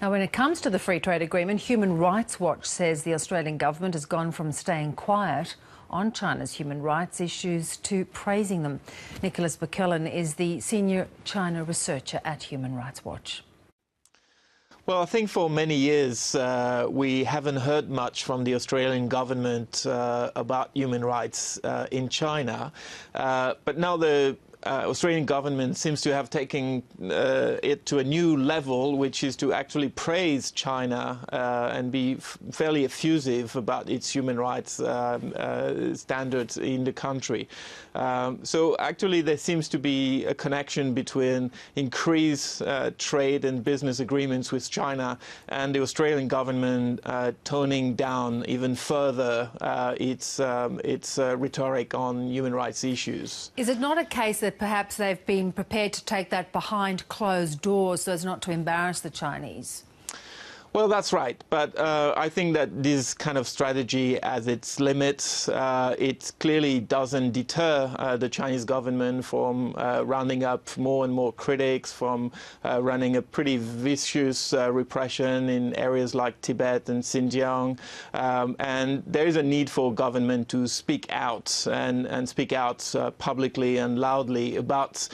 Now, when it comes to the free trade agreement, Human Rights Watch says the Australian government has gone from staying quiet on China's human rights issues to praising them. Nicholas McKellen is the senior China researcher at Human Rights Watch. Well, I think for many years we haven't heard much from the Australian government about human rights in China. But now the Australian government seems to have taken it to a new level, which is to actually praise China and be fairly effusive about its human rights standards in the country. So actually there seems to be a connection between increased trade and business agreements with China and the Australian government toning down even further its rhetoric on human rights issues. Is it not a case that perhaps they've been prepared to take that behind closed doors so as not to embarrass the Chinese? Well, that's right. But I think that this kind of strategy has its limits. It clearly doesn't deter the Chinese government from rounding up more and more critics, from running a pretty vicious repression in areas like Tibet and Xinjiang. And there is a need for government to speak out and speak out publicly and loudly about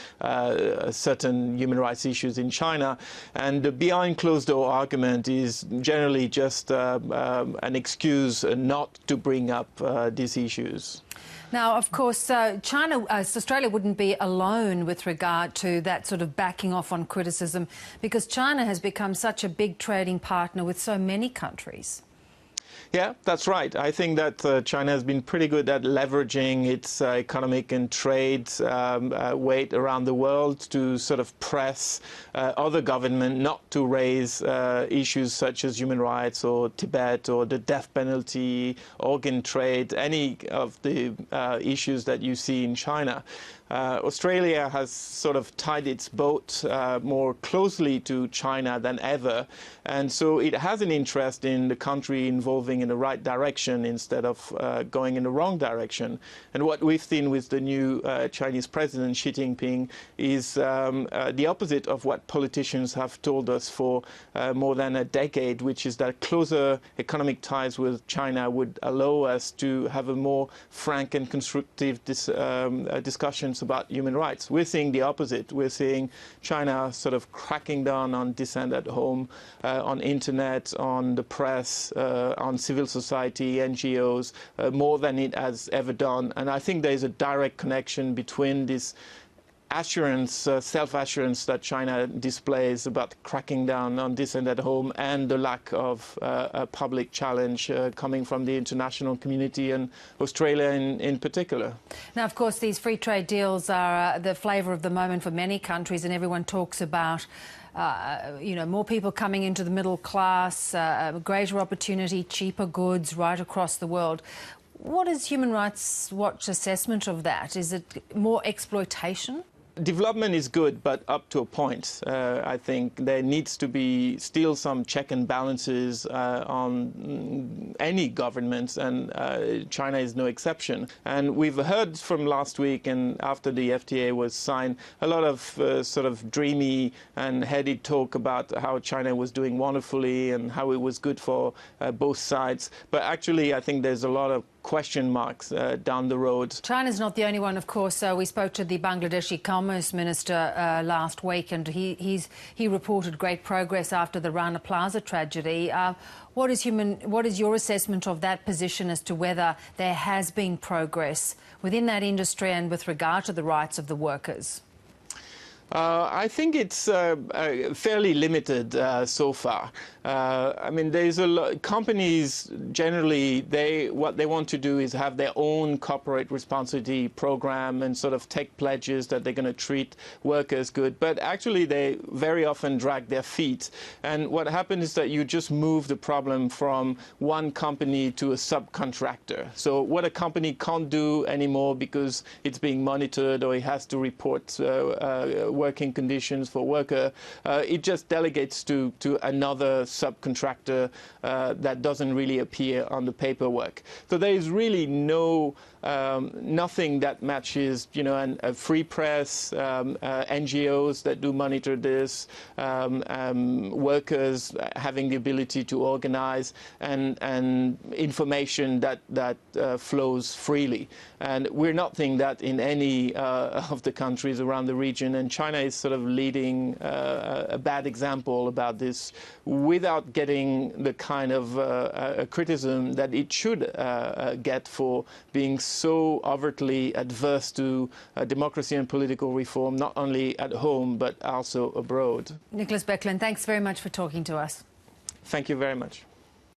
certain human rights issues in China. And the behind closed door argument is generally just an excuse not to bring up these issues. Now, of course, Australia wouldn't be alone with regard to that sort of backing off on criticism, because China has become such a big trading partner with so many countries. Yeah, that's right. I think that China has been pretty good at leveraging its economic and trade weight around the world to sort of press other governments not to raise issues such as human rights or Tibet or the death penalty, organ trade, any of the issues that you see in China. Australia has sort of tied its boat more closely to China than ever, and so it has an interest in the country evolving in the right direction instead of going in the wrong direction. And what we've seen with the new Chinese president, Xi Jinping, is the opposite of what politicians have told us for more than a decade, which is that closer economic ties with China would allow us to have a more frank and constructive discussions about human rights. We're seeing the opposite. We're seeing China sort of cracking down on dissent at home, on internet, on the press, on civil society, NGOs, more than it has ever done. And I think there is a direct connection between this assurance, self-assurance that China displays about cracking down on dissent at home and the lack of a public challenge coming from the international community and Australia in particular. Now, of course, these free trade deals are the flavour of the moment for many countries, and everyone talks about more people coming into the middle class, greater opportunity, cheaper goods right across the world. What is Human Rights Watch assessment of that? Is it more exploitation? Development is good, but up to a point. I think there needs to be still some check and balances on any governments, and China is no exception. And we've heard from last week and after the FTA was signed a lot of sort of dreamy and heady talk about how China was doing wonderfully and how it was good for both sides. But actually, I think there's a lot of question marks down the road. China's not the only one, of course. We spoke to the Bangladeshi Commerce Minister last week, and he reported great progress after the Rana Plaza tragedy. What is your assessment of that position as to whether there has been progress within that industry and with regard to the rights of the workers? I think it's fairly limited so far. I mean, there's a lot. Companies generally, what they want to do is have their own corporate responsibility program and sort of take pledges that they're going to treat workers good. But actually, they very often drag their feet. And what happens is that you just move the problem from one company to a subcontractor. So what a company can't do anymore because it's being monitored or it has to report working conditions for worker. It just delegates to another subcontractor that doesn't really appear on the paperwork. So there is really nothing that matches, a free press, NGOs that do monitor this, workers having the ability to organize, and information that flows freely. And we're not seeing that in any of the countries around the region, and China is sort of leading a bad example about this without getting the kind of criticism that it should get for being so overtly adverse to democracy and political reform, not only at home but also abroad. Nicholas Beckland, thanks very much for talking to us. Thank you very much.